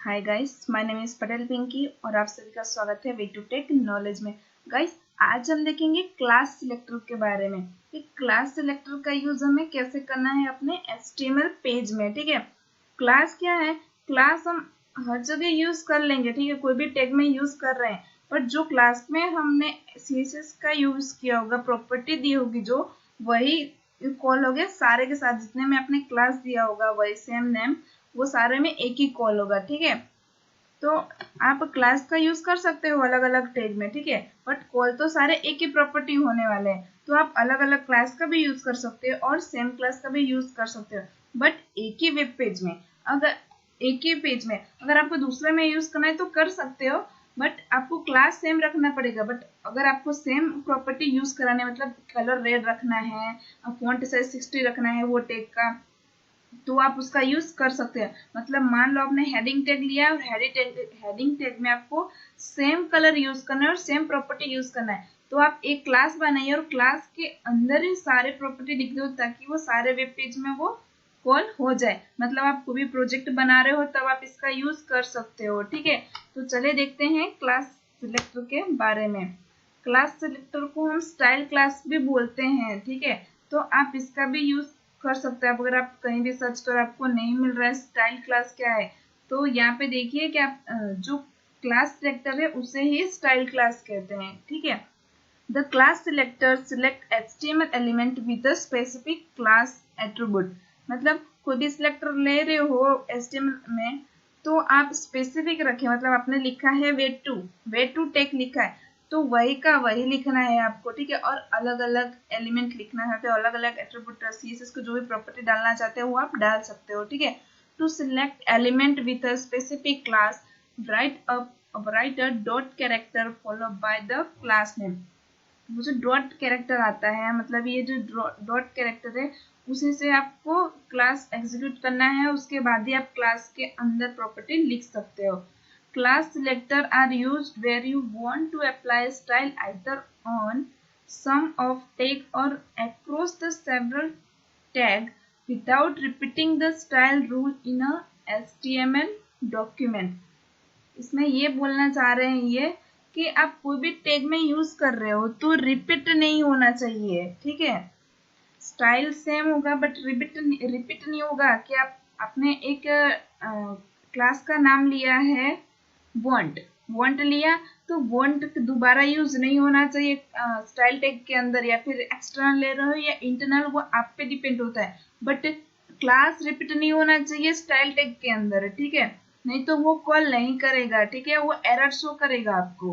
Hi guys, my name is Patel Pinky और आप सभी का स्वागत है वे टू टेक नॉलेज में। गाइस, आज हम देखेंगे क्लास सिलेक्टर के बारे में कि क्लास सिलेक्टर का यूज हमें कैसे करना है अपने HTML पेज में। ठीक है, क्लास क्या है? क्लास हम हर जगह यूज कर लेंगे, ठीक है, कोई भी टैग में यूज कर रहे हैं, पर जो क्लास में हमने CSS का यूज किया होगा, प्रॉपर्टी दी होगी जो, वही कॉल हो गया सारे के साथ। जितने में आपने क्लास दिया होगा वही सेम नेम, वो सारे में एक ही कॉल होगा। ठीक है, तो आप क्लास का यूज कर सकते हो अलग अलग टैग में, ठीक है, बट कॉल तो सारे एक ही प्रॉपर्टी होने वाले हैं। तो आप अलग अलग क्लास का भी यूज कर सकते हो और सेम क्लास का भी यूज कर सकते हो, बट एक ही वेब पेज में। अगर एक ही पेज में अगर आपको दूसरे में यूज करना है तो कर सकते हो, बट आपको क्लास सेम रखना पड़ेगा। बट अगर आपको सेम प्रॉपर्टी यूज कराने, मतलब कलर रेड रखना है, फॉन्ट साइज 60 रखना है वो टैग का, तो आप उसका यूज कर सकते हैं। मतलब मान लो आपने हेडिंग टैग लिया है और हेडिंग टैग में आपको सेम कलर यूज करना है और सेम प्रॉपर्टी यूज करना है, तो आप एक क्लास बनाइए और क्लास के अंदर ही सारे प्रॉपर्टी लिख दो ताकि वो सारे वेब पेज में वो कॉल हो जाए। मतलब आप कोई भी प्रोजेक्ट बना रहे हो तब आप इसका यूज कर सकते हो। ठीक है, तो चले देखते हैं क्लास सिलेक्टर के बारे में। क्लास सिलेक्टर को हम स्टाइल क्लास भी बोलते हैं। ठीक है, तो आप इसका भी यूज कर सकते हैं। अब अगर आप कहीं भी सर्च करो आपको नहीं मिल रहा है स्टाइल क्लास क्या है, तो यहाँ पे देखिए कि आप जो क्लास सिलेक्टर है उसे ही स्टाइल क्लास कहते हैं। ठीक है, the class selector select HTML element with a specific class attribute. मतलब कोई भी सिलेक्टर ले रहे हो HTML में तो आप स्पेसिफिक रखें। मतलब आपने लिखा है वे टू टेक लिखा है तो वही का वही लिखना है आपको। ठीक है, और अलग अलग एलिमेंट लिखना चाहते हो, अलग अलग एट्रीब्यूट CSS को जो भी प्रॉपर्टी डालना चाहते हो वो आप डाल सकते हो। ठीक है, to select element with a specific class write a dot character followed by the class name। वो जो डॉट कैरेक्टर आता है, मतलब ये जो डॉट कैरेक्टर है उसी से आपको क्लास एग्जीक्यूट करना है, उसके बाद ही आप क्लास के अंदर प्रॉपर्टी लिख सकते हो। Class selector are used where you want to apply style either on some of tag और across the several tag without repeating the style rule in a HTML document. इसमें ये बोलना चाह रहे हैं ये कि आप कोई भी टैग में यूज कर रहे हो तो रिपीट नहीं होना चाहिए। ठीक है, स्टाइल सेम होगा बट रिपीट नहीं होगा। कि आप आपने एक क्लास का नाम लिया है वॉन्ट लिया तो वॉन्ट दोबारा यूज नहीं होना चाहिए स्टाइल टैग के अंदर, या फिर एक्सटर्नल ले रहे हो या इंटरनल, वो आप पे डिपेंड होता है। बट क्लास रिपीट नहीं होना चाहिए स्टाइल टैग के अंदर। ठीक है, नहीं तो वो कॉल नहीं करेगा। ठीक है, वो एरर शो करेगा आपको।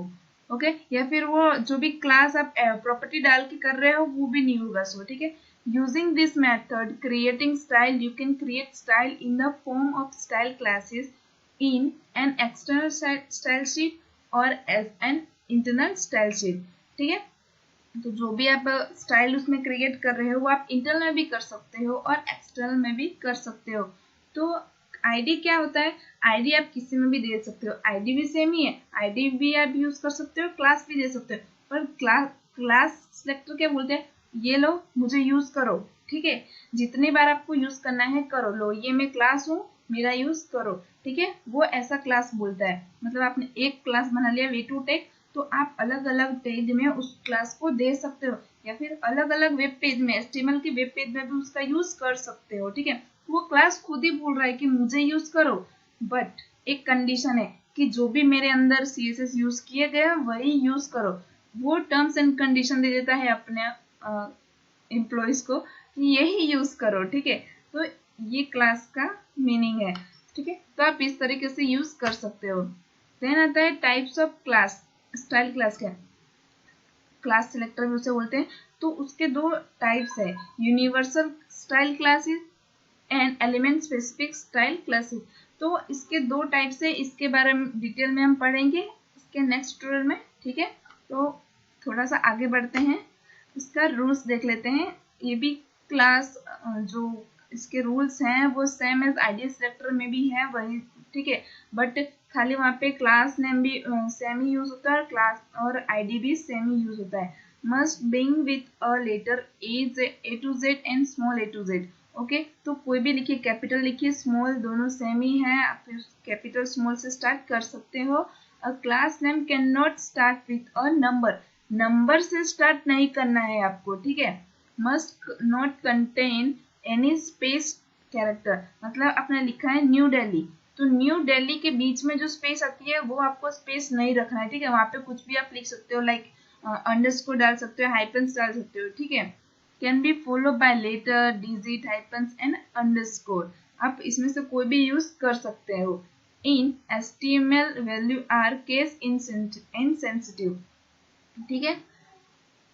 ओके, या फिर वो जो भी क्लास आप प्रॉपर्टी डाल के कर रहे हो वो भी नहीं होगा शो। ठीक है, using this method creating style, you can create style in the form of style classes in an external style sheet or as an internal style sheet। ठीक है, तो जो भी आप स्टाइल उसमें क्रिएट कर रहे हो वो आप इंटरनल में भी कर सकते हो और एक्सटर्नल में भी कर सकते हो। तो आईडी क्या होता है? आईडी आप किसी में भी दे सकते हो, आईडी भी सेम ही है, आईडी भी आप यूज कर सकते हो, क्लास भी दे सकते हो। पर क्लास सिलेक्टर क्या बोलते हैं, ये लो मुझे यूज करो। ठीक है, जितनी बार आपको यूज करना है करो, लो ये मैं क्लास हूँ मेरा यूज करो। ठीक है, वो ऐसा क्लास बोलता है। मतलब आपने एक क्लास बना लिया वे टू टेक, तो आप अलग अलग पेज में उस क्लास को दे सकते हो, या फिर अलग अलग वेब पेज में HTML के वेब पेज में भी उसका यूज कर सकते हो। ठीक है, वो क्लास खुद ही बोल रहा है कि मुझे यूज करो, बट एक कंडीशन है कि जो भी मेरे अंदर CSS यूज किए गए वही यूज करो। वो टर्म्स एंड कंडीशन दे देता है अपने एम्प्लॉयज को कि यही यूज करो। ठीक है, तो ये क्लास का मीनिंग है। ठीक है, तो आप इस तरीके से यूज कर सकते हो। देन आता है types of class. Style class क्या है? क्लास सिलेक्टर भी उसे बोलते हैं। तो उसके दो टाइप्स है, universal style classes and element specific style classes. तो इसके दो टाइप्स है, इसके बारे में डिटेल में हम पढ़ेंगे इसके नेक्स्ट ट्यूटोरियल में। ठीक है, तो थोड़ा सा आगे बढ़ते हैं, इसका रूल्स देख लेते हैं। ये भी क्लास जो इसके रूल्स हैं वो सेम एज आईडी सिलेक्टर में भी है वही। ठीक है, बट खाली वहाँ पे क्लास नेम भी सेम ही यूज होता है, क्लास और आईडी भी सेम ही यूज होता है। मस्ट बिंग with a letter A to Z and small a to Z। Okay, तो कोई भी लिखिए, कैपिटल लिखिए, स्मॉल, दोनों सेम ही है, आप फिर कैपिटल स्मॉल से स्टार्ट कर सकते हो। अ class name can not start with a number, number से स्टार्ट नहीं करना है आपको, ठीक है। Must not contain any space character, मतलब आपने लिखा है न्यू दिल्ली, तो न्यू दिल्ली के बीच में जो स्पेस आती है वो आपको स्पेस नहीं रखना है, ठीक है। वहां पे कुछ भी आप लिख सकते हो, लाइक अंडरस्कोर डाल सकते हो, हाइफेंस डाल सकते हो, ठीक है। Can be follow by letter, digit, hyphens and underscore, आप इसमें से कोई भी यूज कर सकते हो। In HTML value are case insensitive, ठीक है।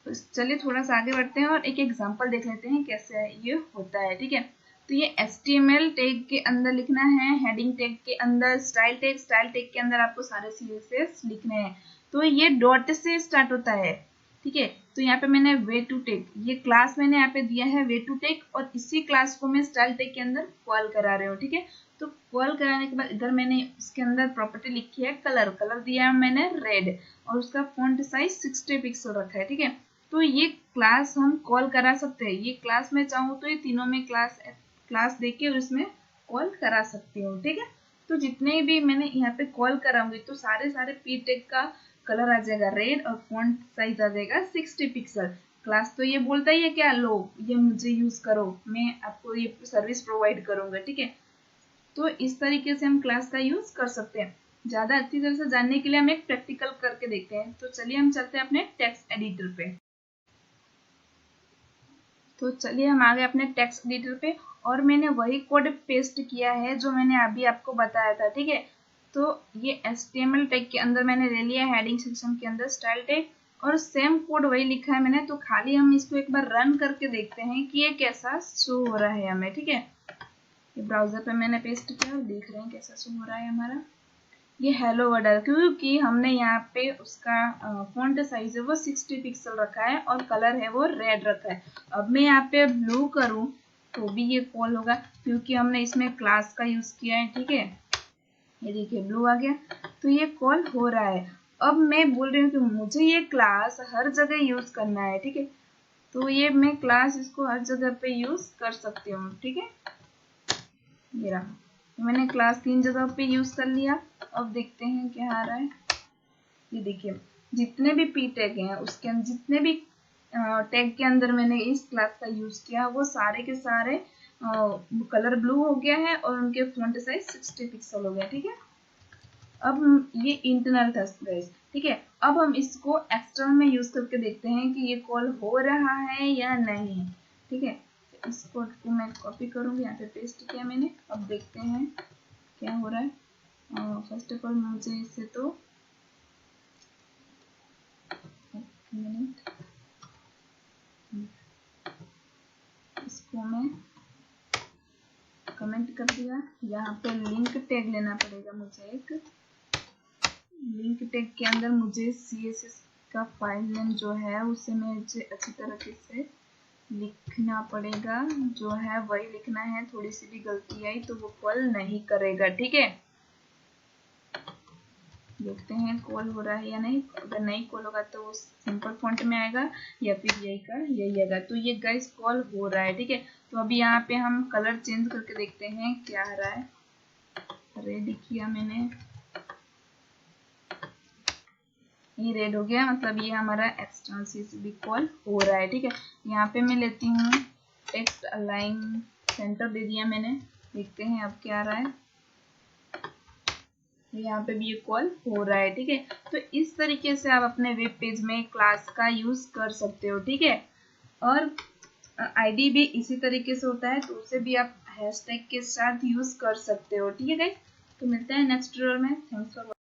तो चलिए थोड़ा सा आगे बढ़ते हैं और एक एग्जांपल देख लेते हैं कैसे ये होता है, ठीक है। तो ये HTML टैग के अंदर लिखना है, हेडिंग टैग के अंदर, स्टाइल टैग के अंदर आपको सारे CSS लिखने हैं। तो ये डॉट से स्टार्ट होता है, ठीक है। तो यहाँ पे मैंने वे टू टैग, ये क्लास मैंने यहाँ पे दिया है वे टू टैग, और इसी क्लास को मैं स्टाइल टैग के अंदर कॉल करा रही हूँ, ठीक है। तो कॉल कराने के बाद इधर मैंने इसके अंदर प्रॉपर्टी लिखी है कलर, कलर दिया है मैंने रेड, और उसका फॉन्ट साइज 60 पिक्सल रखा है, ठीक है। तो ये क्लास हम कॉल करा सकते हैं, ये क्लास में चाहूँ तो ये तीनों में क्लास देके और इसमें कॉल करा सकती हूँ, ठीक है। तो जितने भी मैंने यहाँ पे कॉल कराऊंगी तो सारे पी टैग का कलर आ जाएगा रेड और फॉन्ट साइज आ जाएगा 60 पिक्सल। क्लास तो ये बोलता ही है क्या, लो ये मुझे यूज करो, मैं आपको ये सर्विस प्रोवाइड करूंगा, ठीक है। तो इस तरीके से हम क्लास का यूज कर सकते हैं। ज्यादा अच्छी तरह से जानने के लिए हम एक प्रैक्टिकल करके देखते हैं। तो चलिए हम चलते हैं अपने टेक्स्ट एडिटर पे। तो चलिए हम आ गए अपने टेक्स्ट एडिटर पे, और मैंने वही कोड पेस्ट किया है जो मैंने अभी आपको बताया था, ठीक है। तो ये HTML टैग के अंदर मैंने ले लिया, हेडिंग सेक्शन के अंदर स्टाइल टैग, और सेम कोड वही लिखा है मैंने। तो खाली हम इसको एक बार रन करके देखते हैं कि ये कैसा शो हो रहा है हमें, ठीक है। ये ब्राउजर पे मैंने पेस्ट किया और देख रहे हैं कैसा शो हो रहा है हमारा। ये हेलो वर्ड है क्योंकि हमने यहाँ पे उसका फॉन्ट साइज है वो 60 पिक्सल रखा है और कलर है वो रेड रखा है। अब मैं यहाँ पे ब्लू करूँ तो भी ये कॉल होगा क्योंकि हमने इसमें क्लास का यूज किया है, ठीक है। ये देखिए ब्लू आ गया, तो ये कॉल हो रहा है। अब मैं बोल रही हूँ कि मुझे ये क्लास हर जगह यूज करना है, ठीक है। तो ये मैं क्लास इसको हर जगह पे यूज कर सकती हूँ, ठीक है। ये रहा, तो मैंने क्लास 3 जगह पे यूज कर लिया। अब देखते हैं क्या आ रहा है। ये देखिए जितने भी पी टैग हैं उसके अंदर, जितने भी टैग के अंदर मैंने इस क्लास का यूज किया वो सारे के सारे कलर ब्लू हो गया है और उनके फॉन्ट साइज 60 पिक्सल हो गया, ठीक है। अब ये इंटरनल था गाइस, ठीक है। अब हम इसको एक्सटर्नल में यूज करके देखते हैं कि ये कॉल हो रहा है या नहीं, ठीक है। तो इस कोड को मैं कॉपी करूंगी, यहाँ पे पेस्ट किया मैंने। अब देखते हैं क्या हो रहा है। फर्स्ट ऑफ ऑल मुझे इसे तो मिनट, इसको मैं कमेंट कर दिया। यहाँ पे लिंक टैग लेना पड़ेगा मुझे, एक लिंक टैग के अंदर मुझे CSS का फाइल नेम जो है उसे मुझे अच्छी तरीके से लिखना पड़ेगा, जो है वही लिखना है। थोड़ी सी भी गलती आई तो वो कॉल नहीं करेगा, ठीक है। देखते हैं कॉल हो रहा है या नहीं। अगर नहीं कॉल होगा तो वो सिंपल फॉन्ट में आएगा या फिर यही का यही आएगा। तो ये गाइस कॉल हो रहा है, ठीक है। तो अभी यहाँ पे हम कलर चेंज करके देखते हैं क्या आ रहा है। रेड किया मैंने, ये रेड हो गया, मतलब ये हमारा एक्सटर्नल CSS कॉल हो रहा है, ठीक है। यहाँ पे मैं लेती हूँ टेक्स्ट अलाइन सेंटर दे दिया मैंने। देखते हैं अब क्या आ रहा है। यहाँ पे भी ये कॉल हो रहा है, ठीक है। तो इस तरीके से आप अपने वेब पेज में क्लास का यूज कर सकते हो, ठीक है। और ID भी इसी तरीके से होता है, तो उसे भी आप हैशटैग के साथ यूज कर सकते हो, ठीक है गाइस। तो मिलते हैं नेक्स्ट ट्यूटोरियल में। Thanks for